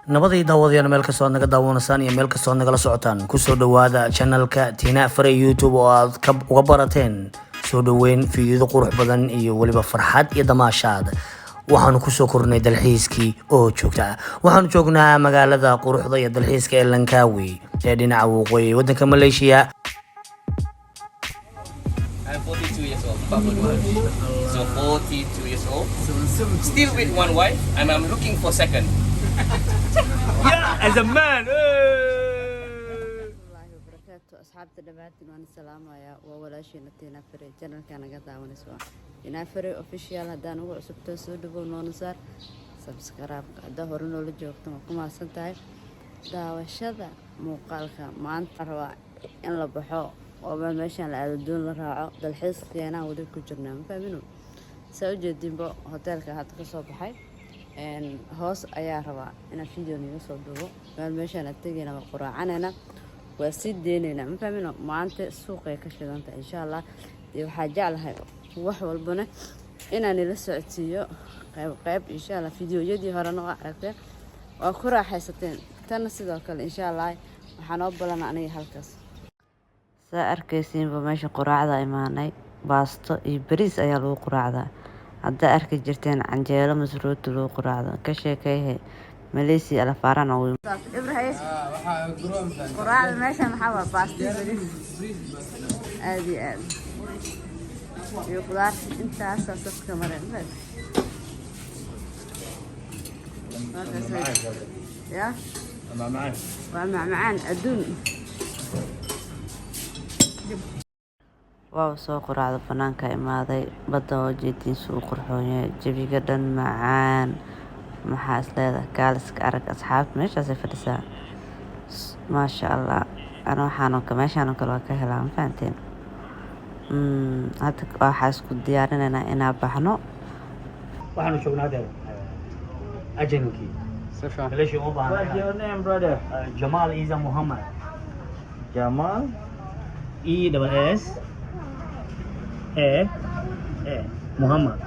nabadii daawadayaal meel kastoo aad naga daawanaysaan iyo meel kastoo aad nagala socotaan kusoo dhawaada channelka Tina Fare YouTube oo aad uga barateen soo dhaweyn fiidiyada qurux badan iyo waliba farxad iyo damaashaad. waxaanu kusoo kornay dalxiiskii oo joogta. waxaanu joognaa magaalada quruxda iyo dalxiiska ee Langkawi ee dhinaca waqooyi waddanka Malaysia. I'm 42 years old, Papa Duhan. So 42 years old. Still with one wife, and I'm looking for second. Yeah, as a man. أصحابتي دبعتي وأنا السلام يا وولاشين تينا فري channel كان قطع ونسوا تينا فري official هذا نوع سبتو سودو ونصار subscribe ده هرنو لجوكتم كم أصلتاي ده وشذا مقالك ما أنت روا إن لبحوا وما ماشي على الدون الراعة ده الحس كيانا ودي كجرنا فاهمينه سوجد دينبو هوتيلك هات كصوب حي إن هوس أيا روا إن فيديو نيوصل دوبو قال ماشي أنا تجينا بقراء أنا وسيد ديننا ما فاهمينه ما أنت السوق يكشف أنت إن شاء الله دي حاجة على هاي وحول البنا إن أنا لسه أتيو قيب إن شاء الله فيديو جدي هرنا عرفته وأخرى حيستين تنسيد إن شاء الله وحنوب لنا أنا هالكس سأركيسين بمشي قراعة إيماني باستو إبريز أيالو قراعة هذا أركي جرتين عن جيلو مسروت لو قراعة كشي كيه ماليسي على فاران أو إبراهيم قراعة ماشي محاوى باستو آدي يقدر أنت أساسك كمرين بس يا معان أدون واو soo quraacdo fanaanka imaaday badda oo jeedinsu u qurxoonyahay jabiga dhan macaan maxaa isleedahay kaaliska arag asxaabta meeshaas ay fadhisaa maasha allah ana meeshaan kale waa ka helaa ma fahanteen hadda waxaa isku diyaarinaynaa inaan baxno waxaanu joognaa ajankii Malaysia u baahan. What's your name, brother? Jamal Isa Muhammad. Jamal. E-double-S A Muhammad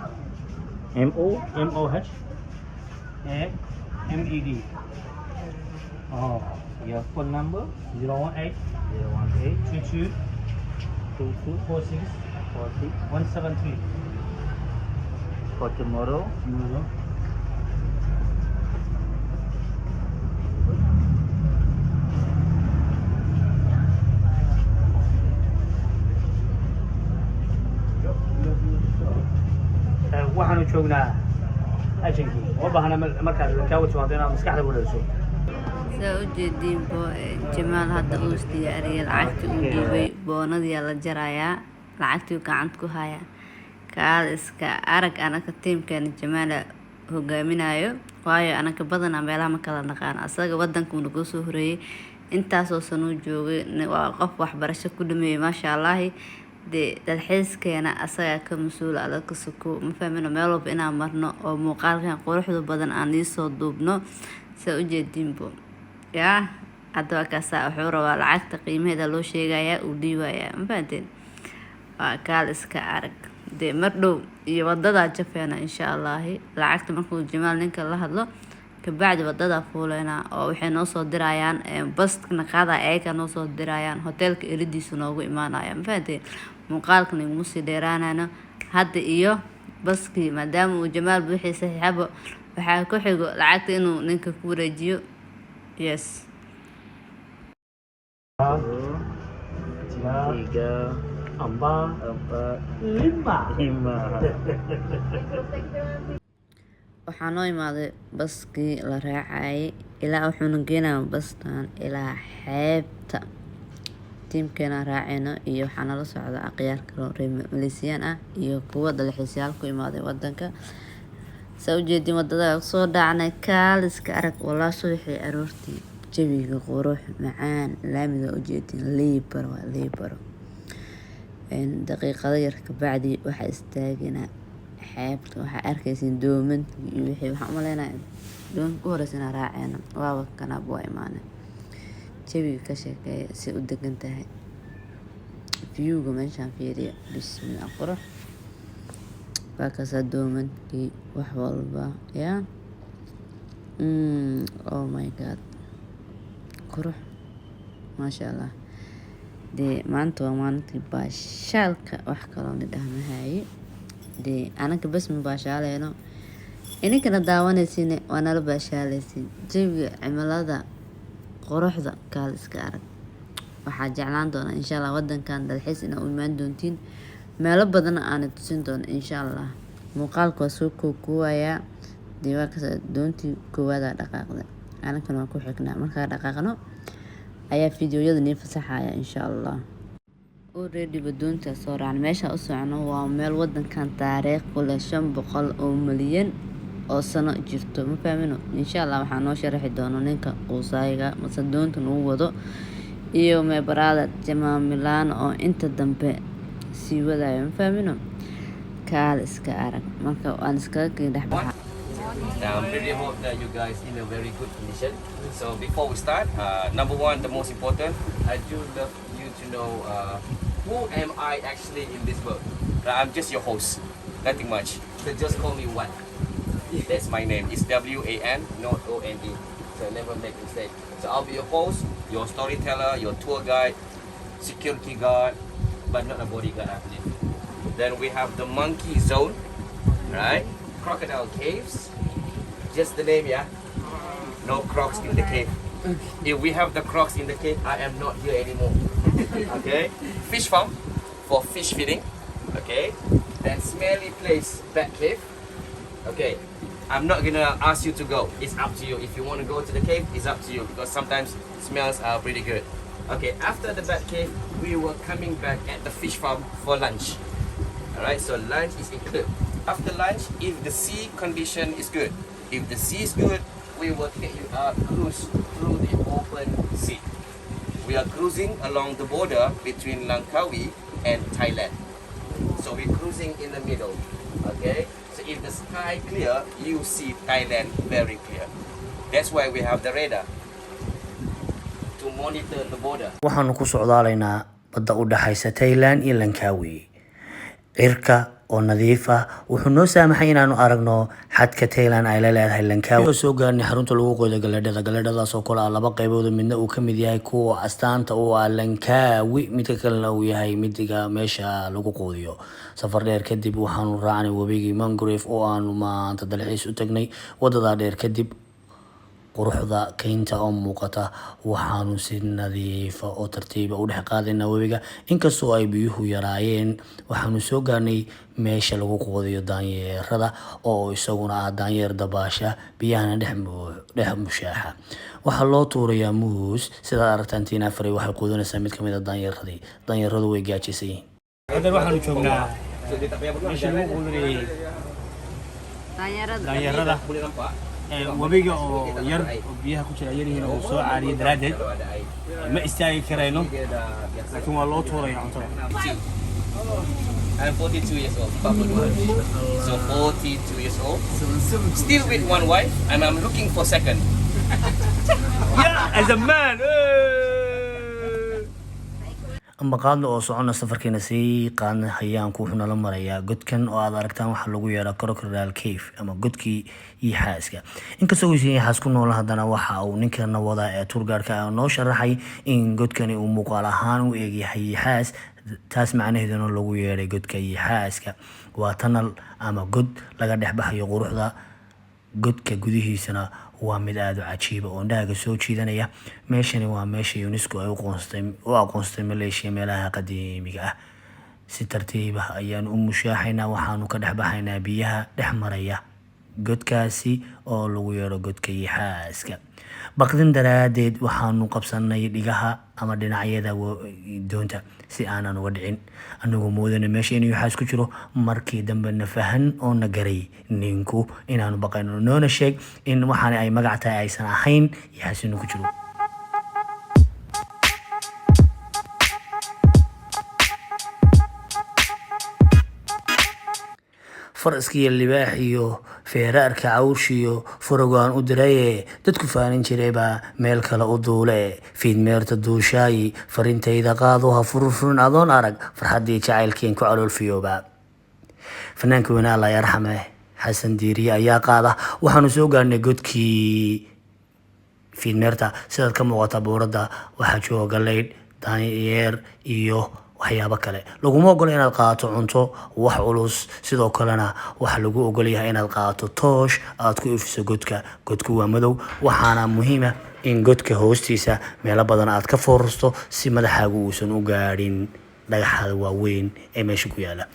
M-O-H A-M-E-D. Oh, Your phone number? 018 22 46 173. For tomorrow. waxaanu joognaa ajankii oo baahna markaad Langkawi timaado inaad maskaxda ku dhaliso. سأوجدين بو جمال هذا أوستي أريال عكتي وديبي بونادي على جرايا العكتي وكعنتكو هايا كالسكا أرك أنا كتيم كان جمال هو جامينايو وايو أنا كبدنا بيلا مكلا نقان أصلا بدن كون قصو هري انت سوسنو جوجي وقف وحبرش كل ما شاء الله دي dalxiis keena asaga ka masuul ah dadka suku ma fahmino meel walba inaan marno oo muuqaalkan quruxda badan aan soo duubno soo jeedinbo yaa hadda ka saa wuxuu rabaa lacagta qiimaheeda loo sheegaya uu dhiibaya ma fahanteen waa kaal iska arag de mar dhow iyo wadada jafeena insha Allah lacagta markuu Jamaal ninka la hadlo ka bacdi wadada fuuleena oo waxay noo soo dirayaan baskna qaada ay ka noo soo dirayaan hotelka iridiisu noogu imaanaya ma fahanteen muuqaalkan igu sii dheeraanayna hadda iyo baskii maadaama uu Jamaal buuxii saxiixabo waxaa ku xigo lacagta inuu ninka ku wareejiyo yes Tiga. 4 Empat. 5 waxaa noo imaaday baskii la raacayay ilaa wuxuuna geenayaa baskan ilaa xeebta tiimkeena raacayno iyo waxaa nala socda aqyaar kale reer Malaysian ah iyo kuwa dalxiisayaal ku imaaday wadanka soo jeedin wadada soo dhacnay kaaliska arag walaa soo wixii aroortii jawiga qurux macaan laamida u jeedin liibaro daqiiqado yar ka bacdi waxa istaagina xeebta waxa arkaysin dooman iyo wixii waxa umaleynaa doon ku horeysana raacayna waaba kana boo imaanay jawiga ka sheekeeya si u degan tahay viewga meeshaan fiiriya bismillah qurux baa ka soo doomankii wax walba yaa Oh my god, qurux maasha allah. dee maanta waa maalintii baashaalka, wax kaloo nidhahmahaye. dee anaga bas ma baashaaleyno, ininkana daawanaysiine waa nala baashaaleysiin. jawiga, cimilada, quruxda kaal iska arag. waxaa jeclaan doonaa insha allah wadankan dalxiis inaa u imaan doontiin, meelo badan aana tusin doona insha allah. muuqaalka waa soo koowayaa. dee waa kasa doontii koowaada dhaqaaqda, anankana waan ku xignaa. markaa dhaqaaqno ayaa fideoyada nii fasaxaya insha allah. already doonta soo raacna, meesha u socono waa meel wadankan taariikh ku leh 500 oo milyan oo sano jirto, ma fahmino. insha allah waxaa noo sharaxi doona ninka quusayga mase doonta nagu wado, iyo meebarada Jamal Milan oo inta dambe sii wadayo, ma fahmino. kaal iska arag. marka waan iskaga dhex baxa. Now, I'm really hope that you guys in a very good condition. So before we start, number one, the most important, I do love you to know who am I actually in this boat. I'm just your host, nothing much. So just call me Wan. That's my name. It's W-A-N, not O-N-E. So never make mistake. So I'll be your host, your storyteller, your tour guide, security guard, but not a bodyguard, I believe. Then we have the monkey zone, right? Crocodile caves. Just the name, yeah? No crocs in the cave. If we have the crocs in the cave, I am not here anymore. Okay? Fish farm for fish feeding. Okay? Then smelly place, bat cave. Okay. I'm not gonna ask you to go. It's up to you. If you want to go to the cave, it's up to you because sometimes smells are pretty good. Okay, after the bat cave, we were coming back at the fish farm for lunch. Alright, so lunch is included. After lunch, if the sea condition is good, if the sea is good, we will take you cruise through the open sea. We are cruising along the border between Langkawi and Thailand. So we're cruising in the middle. Okay? So if the sky clear, you see Thailand very clear. That's why we have the radar to monitor the border. waxaanu ku socdaalaynaa badda u dhaxaysa Thailand iyo Langkawi. cirka oo nadiif ah wuxuu noo saamaxay inaanu aragno xadka Thailand ay leedahay Langkawi. soo gaarnay xarunta lagu qodo galeedhadaas oo kala laba qaybood, midna uu kamid yahay kuwa astaanta oo ah Langkawi, midka kalena uu yahay midga meesha lagu qoodiyo. safar dheer kadib waxaanu raacnay wabigii Mangrove oo aanu maanta dalxiis u tagnay. wadada dheer kadib quruxda keynta oo muuqata, waxaanu si nadiif ah oo tartiib ah u dhex qaadaynaa webiga. inkastoo ay biyuhu yaraayeen, waxaanu soo gaarnay meesha lagu qoodiyo daanyeerada oo isaguna ah daanyeer dabaasha biyahana dhex mushaaxa. waxaa loo tuurayaa muus. sidaad aragtaan Tina Fray waxay quudinaysaa mid kamid ah daanyeeradii. daanyeeradu way gaajaysan yihiin. hadda waxaanu joognaa meesha lagu quudinayay daanyeerada. webiga oo yar oo biyaha ku jira yaryihiin oo soo caariyay daraadeed ma istaagi karayno, laakiin waa loo tuuraya cuntada. I'm 42 years old. So 42 years old. Still with one wife, and I'm looking for second. Yeah, as a man. ama qaadno oo socona safarkeena sii qaadna hayaanku wuxuu nala marayaa godkan oo aad aragtaan waxa lagu yeeraa Crocodile Cave ama godkii Yaxaaska. inkastoo uu Yaxaas ku nool haddana waxa uu ninkana wada ee turgaarka noo sharaxay in godkani uu muuqaal ahaan u eeg yahay Yaxaas. taas macnaheeduna lagu yeeray godka Yaxaaska waa tunnel ama god laga dhex baxayo quruxda godka gudihiisana waa mid aad u cajiib oo indhaha soo jiidanaya. meeshani waa meesha UNESCO ay u aqoonsatay Malaysia meelaha qadiimiga ah. si tartiib ah ayaan u mushaaxaynaa, waxaanu ka dhex baxaynaa biyaha dhex maraya godkaasi oo lagu yeero godka Yaxaaska. baqdin daraadeed waxaanu qabsanay dhigaha ama dhinacyada doonta si aanan uga dhicin, anagoo moodana meesha inuu Yaxaas ku jiro. markii dambe na fahan oo na garay ninku inaanu baqayno, noona sheeg in waxaan ay magac tahay aysan ahayn Yaxaas inuu ku jiro. faraskiyo libaax iyo feeraarka cawsh iyo furagaan u diraye dadku faanin jiray baa meel kale u duule. fiidmeerta duushaayi farintayda qaado ha furfurin adoon arag farxaddii jacaylkeen ku caloolfiyooba. fanaanka weynaa Allah yarxame xasan diiriye ayaa qaada. Waxaanu soo gaarnay godkii fiidmeerta. Sidaad ka muuqata buuradda waxaa jooga galeydh, daanyeer iyo waxyaabo kale. Laguma ogola inaad qaadato cunto wax culus, sidoo kalena waxa lagu ogol yahay inaad qaadato toosh aad ku ifiso godka. Godku waa madow, waxaana muhiim ah in godka hoostiisa meelo badan aad ka foorarto si madaxaagu uusan u gaadhin dhagaxada waaweyn ee meesha ku yaala.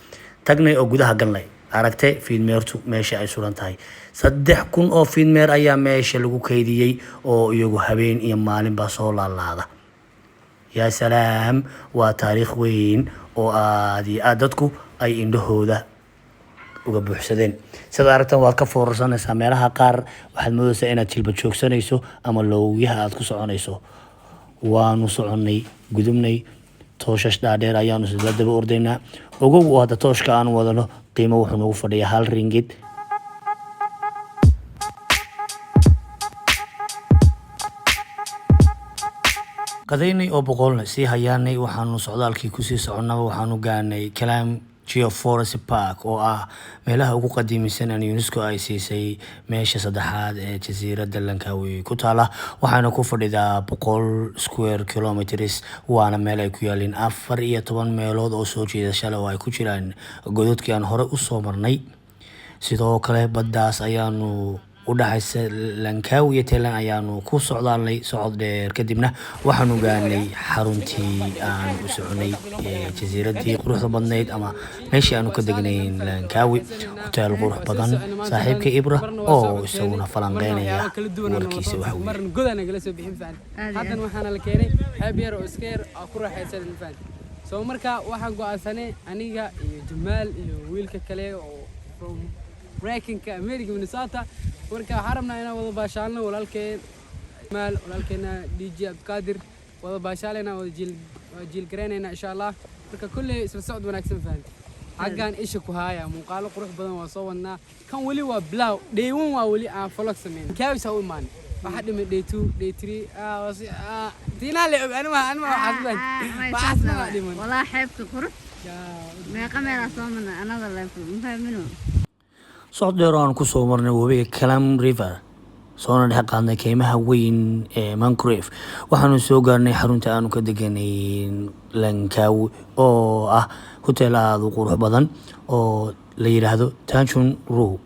Tagnay oo gudaha galnay, aragtay fiidmeertu meesha ay suran tahay. 3,000 oo fiidmeer ayaa meesha lagu kaydiyey oo iyagu habeen iyo maalinba soo laalaada. yaa salaam, waa taariikh weyn oo aad iyo aad dadku ay indhahooda uga buuxsadeen. Sida aragtan waad ka foorarsanaysaa meelaha qaar, waxaad moodaysaa inaad jilba joogsanayso ama lowyaha aad ku soconayso. Waanu soconnay, gudubnay, tooshash dhaadheer ayaanu sida daba ordaynaa. Ogow oo hadda tooshka aan wadano qiimo wuxuu nagu fadhiyaa 1 ringgit. qadaynay oo boqolna sii hayaanay. Waxaanu socdaalkii kusii soconnaba waxaanu gaarnay Klam Geoforest Park oo ah meelaha ugu qadiimisan ee UNESCO ay siisay meesha saddexaad ee jasiiradda Langkawi ku taala. Waxaana ku fadhidaa 100 square kilometers, waana meel ay ku yaalin 14 meelood oo soo jiidasho leh oo ay ku jiraan godadkii aan hore u soo marnay. Sidoo kale baddaas ayaanu u dhaxaysa Langkawi iyo Thailand ayaanu ku socdaalnay socod dheer. Kadibna waxaanu gaarnay xaruntii aan u soconay ee jasiiraddii quruxda badnayd ama meeshii aanu ka degnayn Langkawi. Hotel qurux badan, saaxiibka Ibra oo isaguna falanqeynaya warkiisa waxa weeye. marna godana kala soo bixin faan hadan waxaana la keenay xeeb yar oo iska yar ku raaxaysan faan. Soo marka waxaan go'aansanay aniga iyo Jamaal iyo wiilka kale oo from Breakinka America Minnesota. Marka waxaan rabnaa inaan wada baashaalno walaalkeen Jamaal, walaalkeena DJ Abdulqaadir, wada baashaalena wada jiil gareynayna insha Allah. Marka kullee isla socod wanaagsan faan. Xaggan isha ku haya muuqaalo qurux badan waa soo wadnaa. Kan wali waa blow, day 1 waa wali aan vlog sameyn. Kaawisa u imaan. Waxa dhimay day 2, day 3 tina le aniga waxaan waxaan dhiman. والله حيبك قرب ما قمنا صومنا أنا لا فهمنو. socod dheer oo aan ku soo marnay webiga Klam River, soona dhex qaadnay keymaha weyn ee Mangrove. Waxaanu soo gaarnay xarunta aanu ka deganay Langkawi oo ah hotel aad u qurux badan oo la yiraahdo Tanjung Ru.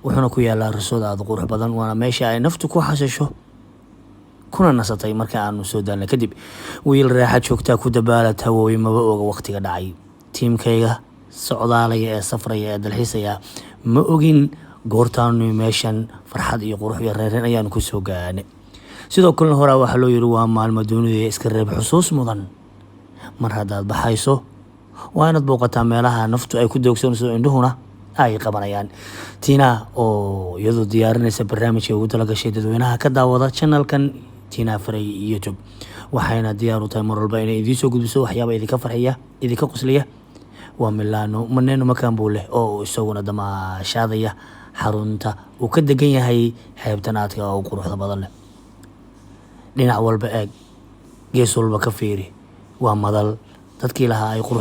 Wuxuuna ku yaalaa resort aad u qurux badan, waana meesha ay naftu ku xasasho kuna nasatay. Marka aanu soo daalnay kadib, wiil raaxa joogta ku dabaalata webi maba oga waqtiga dhacay. Tiimkayga socdaalaya ee safraya ee dalxiisaya ma ogin goortaanu meeshan farxad iyo qurux iyo reereen ayaanu ku soo gaarnay. Sidoo kale hore waxa loo yiri waa maalmo dunida iska reeb xusuus mudan. Mar haddaad baxayso waa inaad booqataa meelaha naftu ay ku doogsanayso indhuhuna ay qabanayaan. Tina oo iyadoo diyaarinaysa barnaamijka ugu talagashay dadweynaha ka daawada channelkan Tina Frey YouTube, waxayna diyaar u tahay mar walba inay idiin soo gudbiso waxyaabo idinka farxiya, idinka qosliya. waa Milano Maneno Makambule oo isaguna damaashaadaya xarunta uu ka degan yahay xeebtanaadka oo quruxda badan leh. Dhinac walba eeg, gees walba ka fiiri, waa madal dadkii lahaa ay qurux